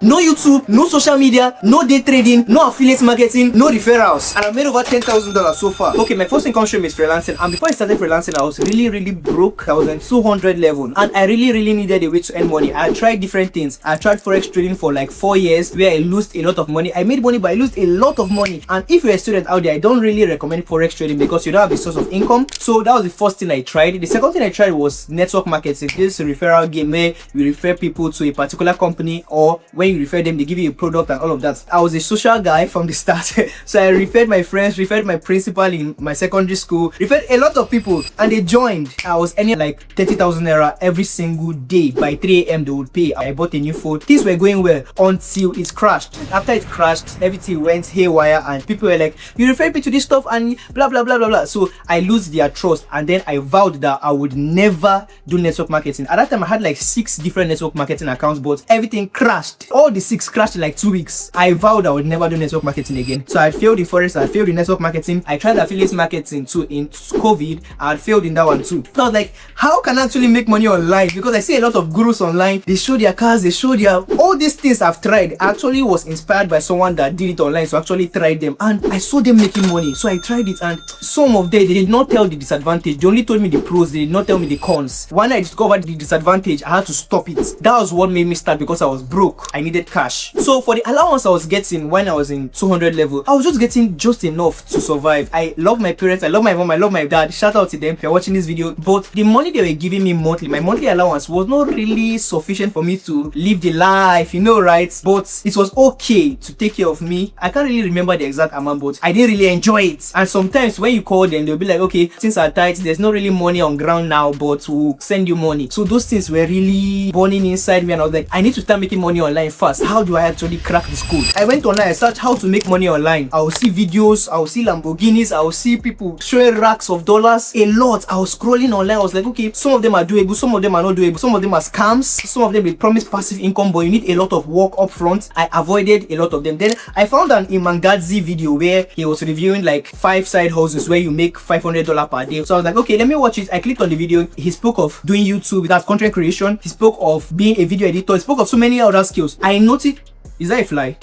No YouTube, no social media, no day trading, no affiliate marketing, no referrals. And I made over $10,000 so far. Okay, my first income stream is freelancing. And before I started freelancing, I was really broke. I was in 200 level. And I really needed a way to earn money. I tried different things. I tried forex trading for like 4 years where I lost a lot of money. I made money, but I lost a lot of money. And if you're a student out there, I don't really recommend forex trading because you don't have a source of income. So that was the first thing I tried. The second thing I tried was network marketing. This is a referral game where you refer people to a particular company, or when you refer them, they give you a product and all of that. I was a social guy from the start. So I referred my friends, referred my principal in my secondary school, referred a lot of people, and they joined. I was earning like 30,000 naira every single day. By 3 a.m. they would pay. I bought a new phone. Things were going well until it crashed. After it crashed, everything went haywire and people were like, you refer me to this stuff and blah blah blah blah blah. So I lose their trust, and then I vowed that I would never do network marketing. At that time I had like 6 different network marketing accounts, but everything crashed. All the 6 crashed in like 2 weeks. I vowed I would never do network marketing again. So I failed in forex, I failed in network marketing. I tried affiliate marketing too in COVID. I had failed in that one too. So I was like, how can I actually make money online? Because I see a lot of gurus online. They show their cars, they show their all these things I've tried. I actually was inspired by someone that did it online, so I actually tried them and I saw them making money. So I tried it, and some of them, they did not tell the disadvantage. They only told me the pros, they did not tell me the cons. When I discovered the disadvantage, I had to stop it. That was what made me start, because I was broke. I needed cash. So for the allowance I was getting when I was in 200 level, I was just getting just enough to survive. I love my parents, I love my mom, I love my dad. Shout out to them if you're watching this video. But the money they were giving me monthly, my monthly allowance, was not really sufficient for me to live the life, you know, right? But it was okay to take care of me. I can't really remember the exact amount, but I didn't really enjoy it. And sometimes when you call them, they'll be like, okay, things are tight, there's not really money on ground now, but we'll send you money. So those things were really burning inside me, and I was like, I need to start making money online fast. How do I actually crack the code? I went online, I searched how to make money online. I will see videos, I will see Lamborghinis, I will see people showing racks of dollars, a lot. I was scrolling online, I was like, okay, some of them are doable, some of them are not doable, some of them are scams, some of them they promise passive income, but you need a lot of work up front. I avoided a lot of them. Then I found an Imangadzi video where he was reviewing like 5 side hustles where you make $500 per day. So I was like, okay, let me watch it. I clicked on the video. He spoke of doing YouTube, that's content creation. He spoke of being a video editor. He spoke of so many other skills. I noticed, is that a fly?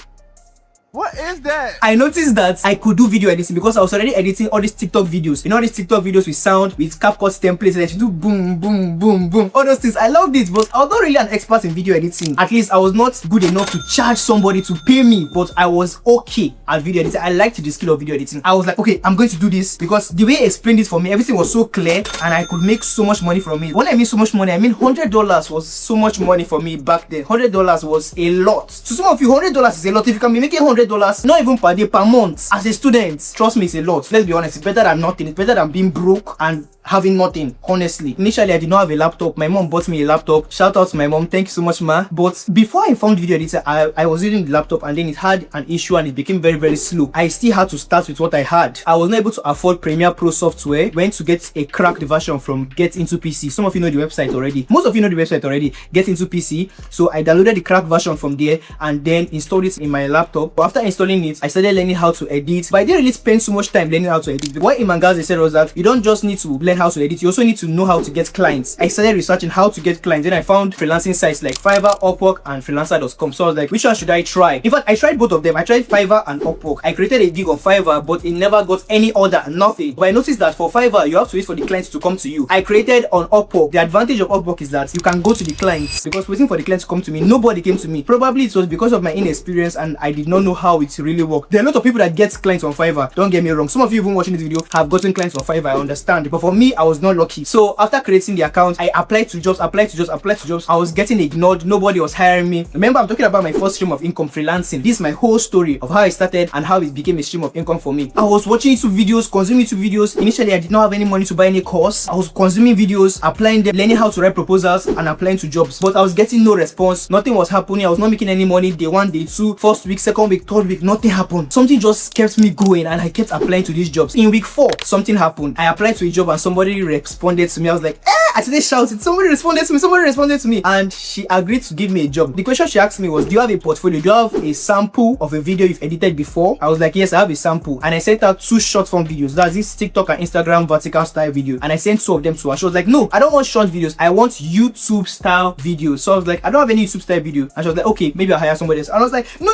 What is that? I noticed that I could do video editing because I was already editing all these TikTok videos. You know, all these TikTok videos with sound, with CapCut templates, that you do boom, boom, boom, boom, all those things. I love this, but I was not really an expert in video editing. At least I was not good enough to charge somebody to pay me, but I was okay at video editing. I liked the skill of video editing. I was like, okay, I'm going to do this, because the way he explained it for me, everything was so clear and I could make so much money from it. When I mean so much money, I mean $100 was so much money for me back then. $100 was a lot. So some of you, $100 is a lot. If you can be making $100, not even per day, per month, as a student, trust me, it's a lot. Let's be honest, it's better than nothing. It's better than being broke and having nothing. Honestly, initially I did not have a laptop. My mom bought me a laptop. Shout out to my mom, thank you so much, ma. But before I found video editor, I was using the laptop, and then it had an issue and it became very slow. I still had to start with what I had. I was not able to afford Premiere Pro software. Went to get a cracked version from Get Into PC. Some of you know the website already. Most of you know the website already, Get Into PC. So I downloaded the cracked version from there and then installed it in my laptop. But after installing it, I started learning how to edit, but I didn't really spend so much time learning how to edit. What Imangazi said was that you don't just need to learn how to edit, you also need to know how to get clients. I started researching how to get clients. Then I found freelancing sites like Fiverr, Upwork, and freelancer.com. So I was like, which one should I try? In fact, I tried both of them. I tried Fiverr and Upwork. I created a gig on Fiverr, but it never got any order, nothing. But I noticed that for Fiverr, you have to wait for the clients to come to you. I created on Upwork. The advantage of Upwork is that you can go to the clients, because waiting for the clients to come to me, nobody came to me. Probably it was because of my inexperience and I did not know how it really worked. There are a lot of people that get clients on Fiverr. Don't get me wrong. Some of you even watching this video have gotten clients on Fiverr. I understand. But for me, I was not lucky. So after creating the account, I applied to jobs. I was getting ignored. Nobody was hiring me. Remember, I'm talking about my first stream of income, freelancing. This is my whole story of how I started and how it became a stream of income for me. I was watching YouTube videos, consuming YouTube videos. Initially, I did not have any money to buy any course. I was consuming videos, applying them, learning how to write proposals and applying to jobs. But I was getting no response. Nothing was happening. I was not making any money. Day 1, day 2, first week, second week, third week, nothing happened. Something just kept me going and I kept applying to these jobs. In week 4, something happened. I applied to a job and someone somebody responded to me. I was like, I started shouting, somebody responded to me, and she agreed to give me a job. The question she asked me was, do you have a portfolio? Do you have a sample of a video you've edited before? I was like, yes, I have a sample. And I sent her 2 short form videos. That's this TikTok and Instagram vertical style video. And I sent 2 of them to her. She was like, no, I don't want short videos. I want YouTube style videos. So I was like, I don't have any YouTube style video. And she was like, okay, maybe I'll hire somebody else. And I was like, no,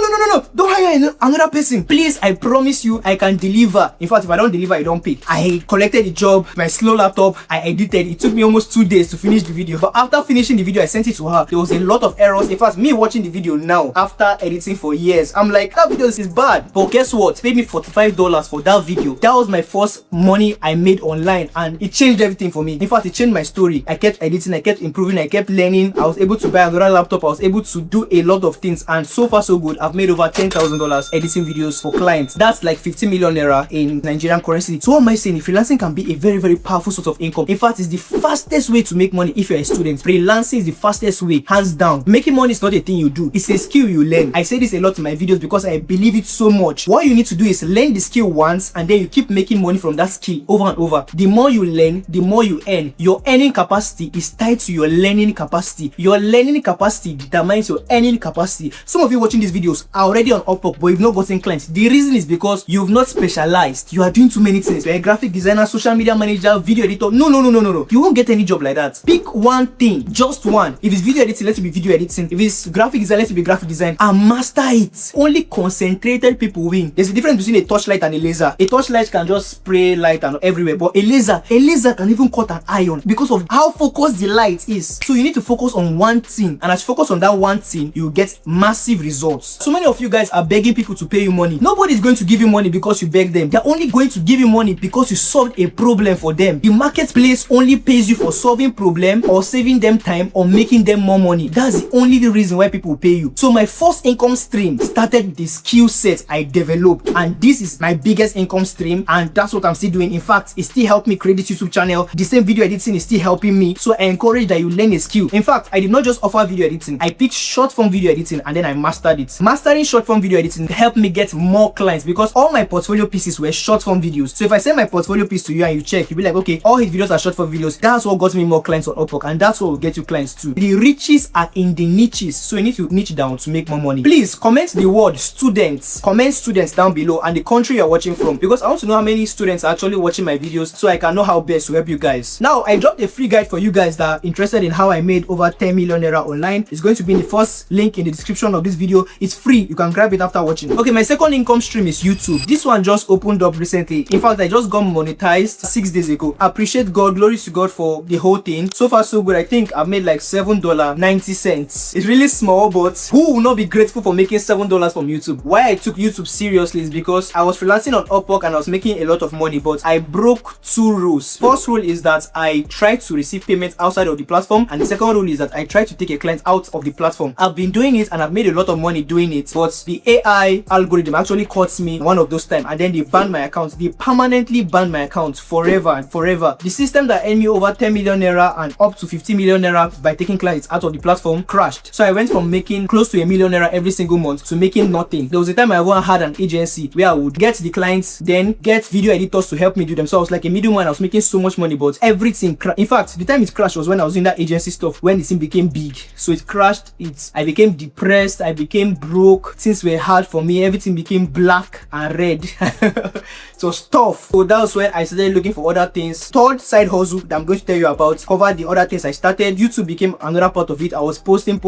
don't hire another person. Please, I promise you, I can deliver. In fact, if I don't deliver, I don't pay. I collected the job, my slow laptop, I edited. It took me almost 2 days to finish the video. But after finishing the video, I sent it to her. There was a lot of errors. In fact, me watching the video now, after editing for years, I'm like, that video is bad. But guess what? They paid me $45 for that video. That was my first money I made online, and it changed everything for me. In fact, it changed my story. I kept editing, I kept improving, I kept learning. I was able to buy another laptop. I was able to do a lot of things, and so far so good. I've made over $10,000 editing videos for clients. That's like 50 million naira in Nigerian currency. So what am I saying? Freelancing can be a very, very powerful source of income. In fact, it's the fastest way to make money if you're a student. Freelancing is the fastest way, hands down. Making money is not a thing you do, it's a skill you learn. I say this a lot in my videos because I believe it so much. What you need to do is learn the skill once, and then you keep making money from that skill over and over. The more you learn, the more you earn. Your earning capacity is tied to your learning capacity. Your learning capacity determines your earning capacity. Some of you watching these videos are already on Upwork, but you've not gotten clients. The reason is because you've not specialized. You are doing too many things. You're a graphic designer, social media manager, video editor. No. You won't get any job like that. Pick one thing, just one. If it's video editing, let it be video editing. If it's graphic design, let it be graphic design, and master it. Only concentrated people win. There's a difference between a torchlight and a laser. A torchlight can just spray light and everywhere, but a laser can even cut an iron because of how focused the light is. So you need to focus on one thing, and as you focus on that one thing, you get massive results. So many of you guys are begging people to pay you money. Nobody's going to give you money because you beg them. They're only going to give you money because you solved a problem for them. The marketplace only pays you for solving problem or saving them time or making them more money. That's the only reason why people pay you. So my first income stream started with the skill set I developed, and this is my biggest income stream, and that's what I'm still doing. In fact, it still helped me create this YouTube channel. The same video editing is still helping me. So I encourage that you learn a skill. In fact, I did not just offer video editing. I picked short form video editing, and then I mastered it. Mastering short form video editing helped me get more clients because all my portfolio pieces were short form videos. So if I send my portfolio piece to you and you check, you'll be like, okay, all his videos are short form videos. That's what got me more clients on Upwork, and that's what will get you clients too. The riches are in the niches, so you need to niche down to make more money. Please comment the word students. Comment students down below and the country you're watching from, because I want to know how many students are actually watching my videos so I can know how best to help you guys. Now, I dropped a free guide for you guys that are interested in how I made over 10 million naira online. It's going to be in the first link in the description of this video. It's free. You can grab it after watching. Okay, my second income stream is YouTube. This one just opened up recently. In fact, I just got monetized 6 days ago. I appreciate God, glory to God for the whole thing. So far so good. I think I've made like $7.90. It's really small, but who will not be grateful for making $7 from YouTube? Why I took YouTube seriously is because I was freelancing on Upwork and I was making a lot of money, but I broke 2 rules. First rule is that I tried to receive payments outside of the platform, and the second rule is that I tried to take a client out of the platform. I've been doing it and I've made a lot of money doing it, but the AI algorithm actually caught me one of those times, and then they banned my account. They permanently banned my account forever and forever. The system that earned me over 10 million naira and up to 50 million naira by taking clients out of the platform crashed. So I went from making close to $1 million every single month to making nothing. There was a time I even had an agency where I would get the clients, then get video editors to help me do them. So I was like a middleman. I was making so much money, but everything crashed. In fact, the time it crashed was when I was in that agency stuff, when the thing became big. So it crashed. I became depressed. I became broke. Things were hard for me. Everything became black and red. It was tough. So that was when I started looking for other things. Third side hustle that I'm going to tell you about covered the other things I started. YouTube became another part of it. I was posting. It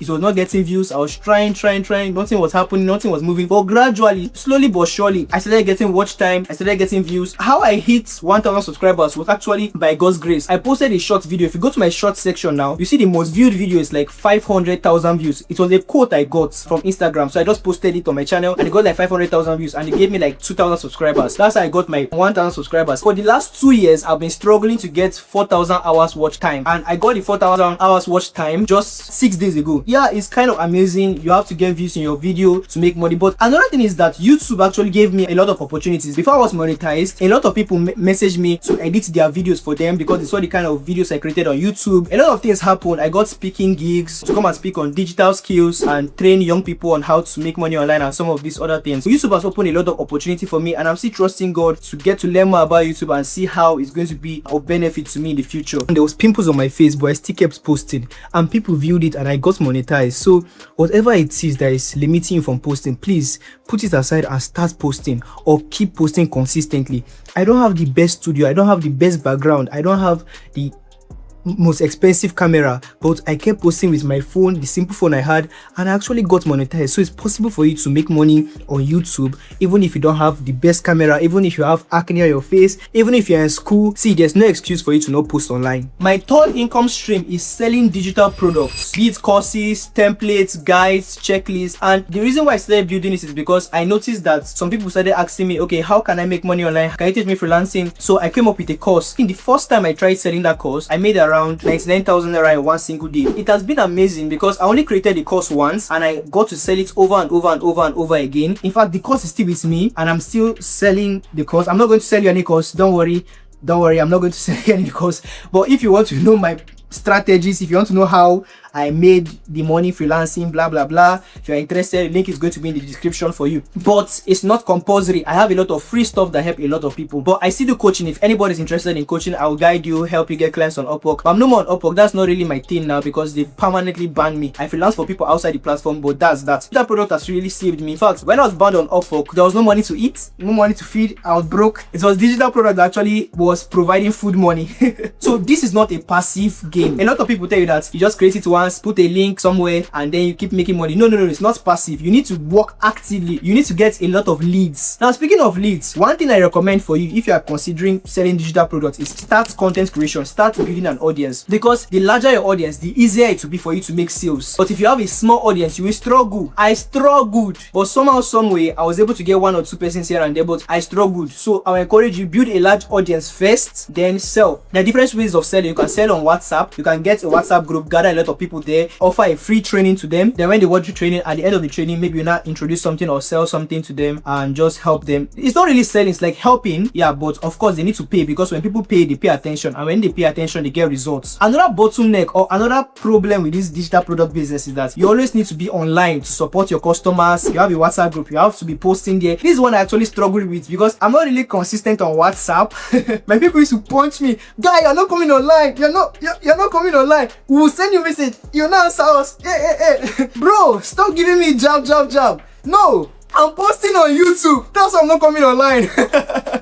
was not getting views. I was trying. Nothing was happening. Nothing was moving. But gradually, slowly but surely, I started getting watch time. I started getting views. How I hit 1,000 subscribers was actually by God's grace. I posted a short video. If you go to my short section now, you see the most viewed video is like 500,000 views. It was a quote I got from Instagram. So I just posted it on my channel and it got like 500,000 views, and it gave me like 2,000 subscribers. That's how I got my 1,000 subscribers. For the last 2 years, I've been struggling to get 4,000 hours watch time, and I got the 4,000 hours watch time just 6 days ago. Yeah, it's kind of amazing. You have to get views in your video to make money. But another thing is that YouTube actually gave me a lot of opportunities. Before I was monetized, a lot of people messaged me to edit their videos for them because they saw the kind of videos I created on YouTube. A lot of things happened. I got speaking gigs to come and speak on digital skills and train young people on how to make money online and some of these other things. So YouTube has opened a lot of opportunity for me, and I'm still trusting God to get to learn more about YouTube and see how it's going to be of benefit to me in the future. And there was pimples on my face, but I still kept posting, and people viewed it and I got monetized. So whatever it is that is limiting you from posting, please put it aside and start posting, or keep posting consistently. I don't have the best studio, I don't have the best background, I don't have the most expensive camera, but I kept posting with my phone, the simple phone I had, and I actually got monetized. So it's possible for you to make money on YouTube even if you don't have the best camera, even if you have acne on your face, even if you're in school. See, there's no excuse for you to not post online. My third income stream is selling digital products, be it courses, templates, guides, checklists. And the reason why I started building this is because I noticed that some people started asking me, okay, how can I make money online? Can you teach me freelancing? So I came up with a course. In the first time I tried selling that course, I made around 99,000 naira in one single day. It has been amazing because I only created the course once and I got to sell it over and over and over and over again. In fact, the course is still with me and I'm still selling the course. I'm not going to sell you any course, don't worry, I'm not going to sell you any course. But if you want to know my strategies, if you want to know how I made the money freelancing, blah blah blah, if you're interested, the link is going to be in the description for you. But it's not compulsory. I have a lot of free stuff that help a lot of people. But I still do coaching. If anybody's interested in coaching, I'll guide you, help you get clients on Upwork. But I'm no more on Upwork. That's not really my thing now because they permanently banned me. I freelance for people outside the platform, but that's that. That product has really saved me. In fact, when I was banned on Upwork, there was no money to eat, no money to feed. I was broke. It was digital product that actually was providing food money. So this is not a passive game. A lot of people tell you that you just create it once, put a link somewhere, and then you keep making money. No, it's not passive. You need to work actively. You need to get a lot of leads. Now, speaking of leads, one thing I recommend for you if you are considering selling digital products is start content creation, start building an audience, because the larger your audience, the easier it will be for you to make sales. But if you have a small audience, you will struggle. I struggled, but somehow, some way, I was able to get 1 or 2 persons here and there, but I struggled. So I will encourage you, build a large audience first, then sell. There are different ways of selling. You can sell on WhatsApp. You can get a WhatsApp group, gather a lot of people there, offer a free training to them. Then when they watch the training, at the end of the training, maybe you now introduce something or sell something to them and just help them. It's not really selling, it's like helping, yeah, but of course they need to pay, because when people pay, they pay attention, and when they pay attention, they get results. Another bottleneck or another problem with this digital product business is that you always need to be online to support your customers. You have a WhatsApp group, you have to be posting there. This is one I actually struggle with because I'm not really consistent on WhatsApp. My people used to punch me, guy, you're not coming online, you're not coming online, we will send you a message, you're not answer us. Hey. Bro, stop giving me jab. No, I'm posting on YouTube. That's why I'm not coming online.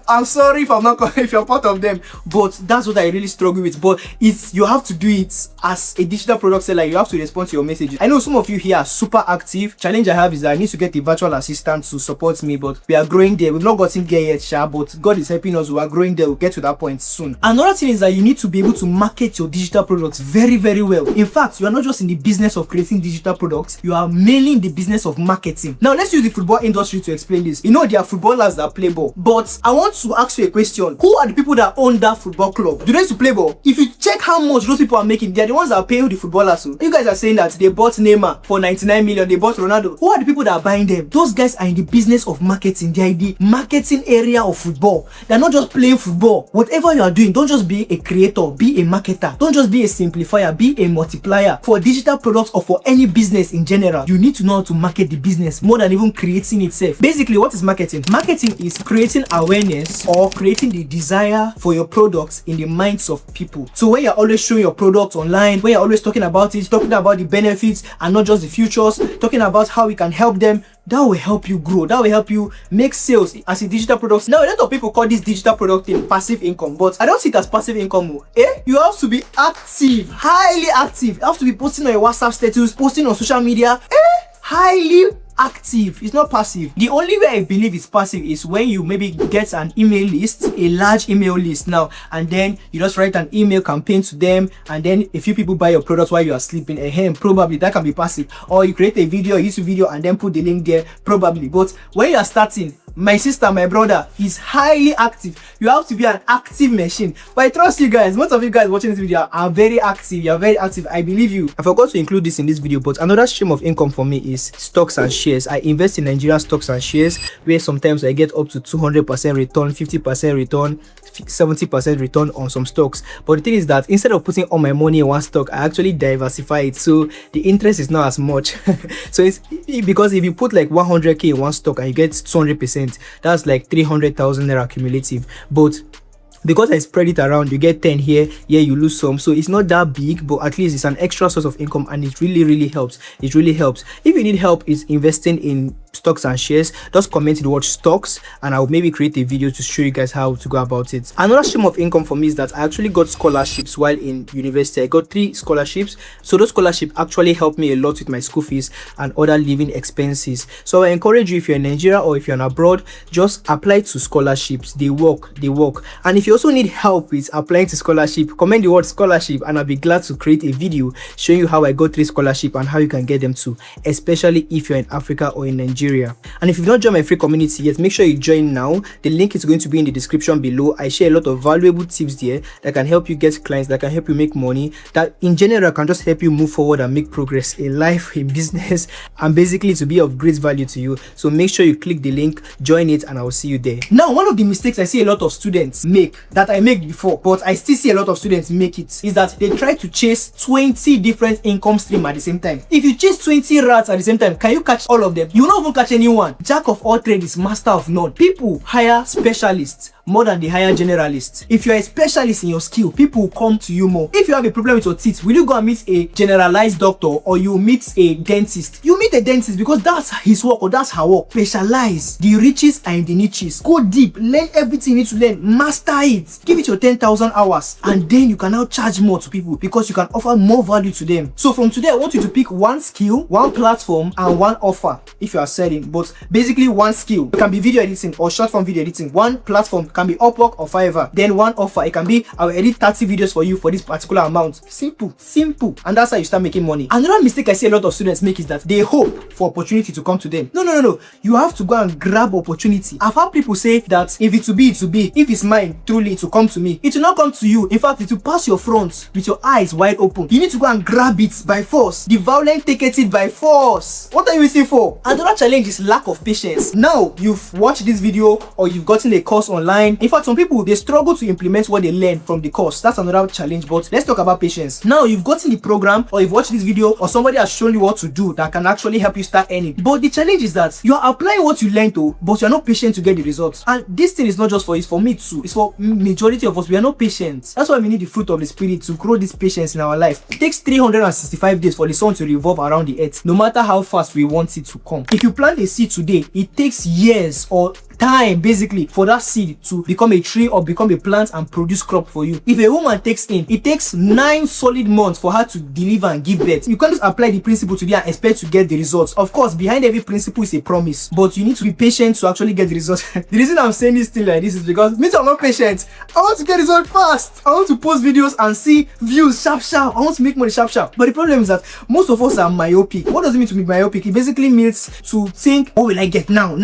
I'm sorry if I'm not if you're part of them, but that's what I really struggle with. But you have to do it as a digital product seller. You have to respond to your messages. I know some of you here are super active. Challenge I have is that I need to get a virtual assistant to support me, but we are growing there. We've not gotten there yet, but God is helping us. We are growing there. We'll get to that point soon. Another thing is that you need to be able to market your digital products very, very well. In fact, you are not just in the business of creating digital products, you are mainly in the business of marketing. Now let's use the football industry to explain this. You know, there are footballers that play ball, but I want to ask you a question. Who are the people that own that football club? Do they used to play ball? If you check how much those people are making, they are the ones that are paying the footballers. So you guys are saying that they bought Neymar for 99 million, they bought Ronaldo. Who are the people that are buying them? Those guys are in the business of marketing. They are in the marketing area of football. They're not just playing football. Whatever you are doing, don't just be a creator, be a marketer. Don't just be a simplifier, be a multiplier. For digital products or for any business in general, you need to know how to market the business more than even creating itself. Basically, what is marketing? Marketing is creating awareness or creating the desire for your products in the minds of people. So when you're always showing your product online, when you're always talking about it, talking about the benefits and not just the futures, talking about how we can help them, that will help you grow. That will help you make sales as a digital product. Now, a lot of people call this digital product thing passive income, but I don't see it as passive income. You have to be active, highly active. You have to be posting on your WhatsApp status, posting on social media. Highly active. It's not passive. The only way I believe it's passive is when you maybe get an email list, a large email list now, and then you just write an email campaign to them, and then a few people buy your product while you are sleeping. Probably that can be passive. Or you create a video, a YouTube video, and then put the link there, probably. But when you are starting, my sister, my brother, is highly active. You have to be an active machine. But I trust you guys. Most of you guys watching this video are very active. You are very active. I believe you. I forgot to include this in this video, but another stream of income for me is stocks and shares. I invest in Nigerian stocks and shares, where sometimes I get up to 200% return, 50% return, 70% return on some stocks. But the thing is that instead of putting all my money in one stock, I actually diversify it, so the interest is not as much. So it's because if you put like 100k in one stock and you get 200%, student, that's like 300,000 naira cumulative. But because I spread it around, you get 10 here, you lose some, so it's not that big, but at least it's an extra source of income, and it really helps. It really helps. If you need help is investing in stocks and shares, just comment the word stocks and I'll maybe create a video to show you guys how to go about it. Another stream of income for me is that I actually got scholarships while in university. I got 3 scholarships, so those scholarships actually helped me a lot with my school fees and other living expenses. So I encourage you, if you're in Nigeria or if you're abroad, just apply to scholarships. They work. And if you also need help with applying to scholarship, comment the word scholarship and I'll be glad to create a video showing you how I got 3 scholarships and how you can get them too, especially if you're in Africa or in Nigeria. And if you've not joined my free community yet, make sure you join now. The link is going to be in the description below. I share a lot of valuable tips there that can help you get clients, that can help you make money, that in general can just help you move forward and make progress in life, in business, and basically to be of great value to you. So make sure you click the link, join it, and I will see you there. Now, one of the mistakes I see a lot of students make, that I made before, but I still see a lot of students make it, is that they try to chase 20 different income streams at the same time. If you chase 20 rats at the same time, can you catch all of them? You will not even catch anyone. Jack of all trades is master of none. People hire specialists more than they hire generalists. If you're a specialist in your skill, people will come to you more. If you have a problem with your teeth, will you go and meet a generalized doctor or you meet a dentist? You meet a dentist because that's his work or that's her work. Specialize. The riches are in the niches. Go deep. Learn everything you need to learn. Master it. Give it your 10,000 hours and then you can now charge more to people because you can offer more value to them. So from today, I want you to pick one skill, one platform, and one offer if you are selling. But basically one skill. It can be video editing or short form video editing. One platform can be Upwork or Fiverr. Then one offer, it can be I will edit 30 videos for you for this particular amount. Simple. And that's how you start making money. Another mistake I see a lot of students make is that they hope for opportunity to come to them. No. You have to go and grab opportunity. I've heard people say that if it will be, it will be. If it's mine, truly it will come to me. It will not come to you. In fact, it will pass your front with your eyes wide open. You need to go and grab it by force. The violent take it by force. What are you waiting for? Another challenge is lack of patience. Now you've watched this video or you've gotten a course online. In fact, some people, they struggle to implement what they learn from the course. That's another challenge, but let's talk about patience. Now you've gotten the program or you've watched this video or somebody has shown you what to do that can actually help you start earning. But the challenge is that you are applying what you learned to, but you're not patient to get the results. And this thing is not just for you, it's for me too. It's for majority of us. We are not patient. That's why we need the fruit of the spirit to grow this patience in our life. It takes 365 days for the sun to revolve around the earth, no matter how fast we want it to come. If you plant a seed today, it takes years or time basically for that seed to become a tree or become a plant and produce crop for you. If a woman takes in, it takes 9 solid months for her to deliver and give birth. You can't just apply the principle today and expect to get the results. Of course, behind every principle is a promise, but you need to be patient to actually get the results. The reason I'm saying this thing like this is because me too, I'm not patient. I want to get results fast. I want to post videos and see views sharp. I want to make money sharp. But the problem is that most of us are myopic. What does it mean to be myopic? It basically means to think, what will I get now?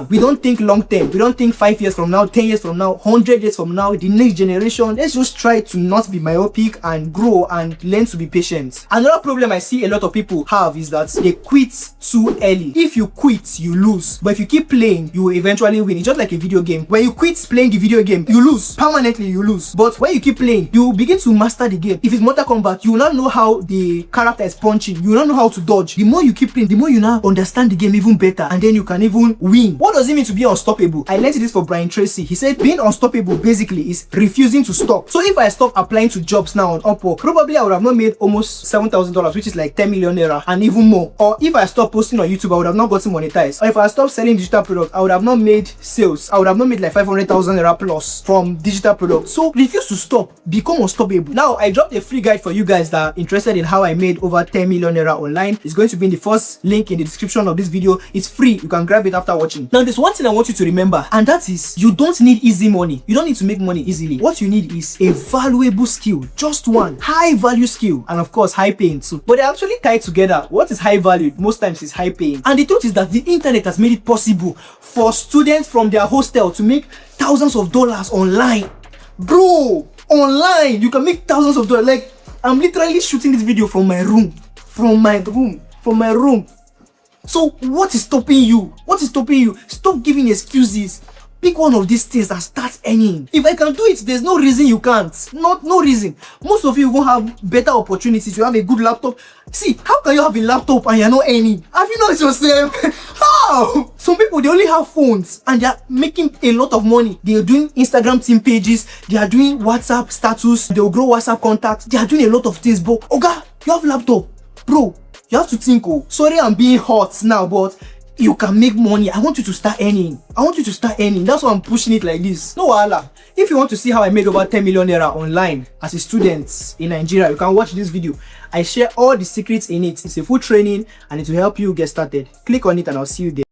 We don't think long term. We don't think 5 years from now, 10 years from now, 100 years from now, the next generation. Let's just try to not be myopic and grow and learn to be patient. Another problem I see a lot of people have is that they quit too early. If you quit, you lose. But if you keep playing, you will eventually win. It's just like a video game. When you quit playing the video game, you lose. Permanently, you lose. But when you keep playing, you begin to master the game. If it's Mortal Kombat, you will not know how the character is punching. You will not know how to dodge. The more you keep playing, the more you now understand the game even better. And then you can even win. What does it mean to be unstoppable? I learned this for Brian Tracy. He said being unstoppable basically is refusing to stop. So if I stop applying to jobs now on Upwork, probably I would have not made almost $7,000, which is like 10 million naira and even more. Or if I stop posting on YouTube, I would have not gotten monetized. Or if I stop selling digital products, I would have not made sales. I would have not made like 500,000 naira plus from digital products. So refuse to stop. Become unstoppable. Now I dropped a free guide for you guys that are interested in how I made over 10 million naira online. It's going to be in the first link in the description of this video. It's free. You can grab it after watching. Now there's one thing I want you to remember, and that is you don't need easy money. You don't need to make money easily. What you need is a valuable skill. Just one high value skill, and of course high paying too. But they actually tied together. What is high value most times is high paying. And the truth is that the internet has made it possible for students from their hostel to make thousands of dollars online. Bro, online you can make thousands of dollars. Like, I'm literally shooting this video from my room. So what is stopping you? Stop giving excuses. Pick one of these things and start earning. If I can do it, there's no reason you can't. No reason. Most of you will have better opportunities. You have a good laptop. See, how can you have a laptop and you're not earning? Have you noticed yourself? How? now. Some people, they only have phones and they're making a lot of money. They're doing Instagram team pages, they are doing WhatsApp status, they'll grow WhatsApp contacts, they are doing a lot of things. But Oga, you have laptop, bro, you have to think. Oh, sorry, I'm being hot now, but you can make money. I want you to start earning. That's why I'm pushing it like this. No wahala. If you want to see how I made over 10 million naira online as a student in Nigeria, you can watch this video. I share all the secrets in it. It's a full training and it will help you get started. Click on it and I'll see you there.